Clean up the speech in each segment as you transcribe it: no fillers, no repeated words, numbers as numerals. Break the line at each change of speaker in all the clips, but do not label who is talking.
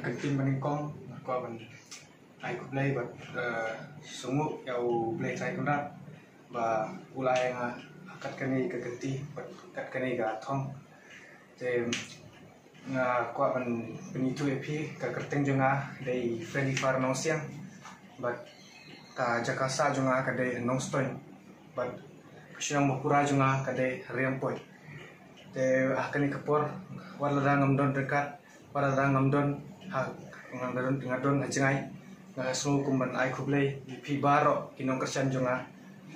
ketim meningkong ko ban ai ku play bat sungguh yau play try kundat ba ulai nga kat kani ke keti bat kat kani ga thong te nga ko ban penitu epi ka kerteng jonga dei friendly far no siang bat ka jakasa jonga ka dei nong stone bat siang mokura jonga ka dei riampoi te akani kapor wala ngam dekat wala ngam ngadon ngajengai nga sungu kumban ai kublai pi baro kinong kersan jonga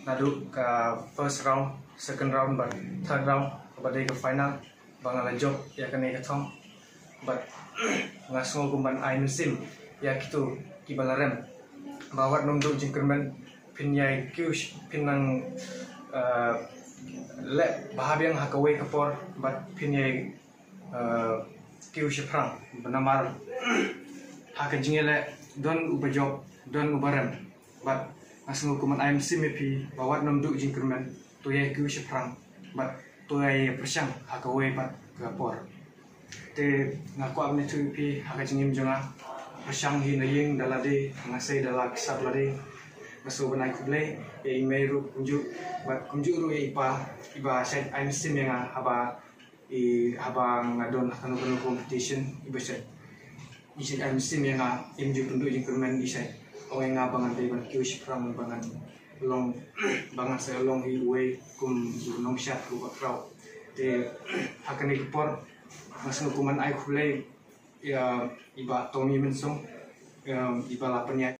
nadu ka first round second round but third round badai ke final bangala job ya kane ka thong but nga sungu kumban ai musim ya kitu kibalarem bawat nomdo jingkermen pinyai kyush pinang le bahabiang hakawai kapor but pinyai kyush prang benamar hakajingele don ubajob don ubarem but asung hukuman IMC mepi bawat nomdu jingkermen tuyai kyush prang but tuyai persang hakawai but kapor te ngaku abne tupi hakajingim jonga persang hi naying dalade ngasai dalak sablade maso banai kublai e meru kunju but kunju ru iba set IMC menga haba ngadon kanu competition iba set isi IMC menga imju penduk jingkermen isai oeng bangan dei ban kyush prang bangan long bangan saya long hi way kum nong shat ku bakrau te hakani kupor masuk hukuman ai kublai ya iba tomi mensung iba lapanya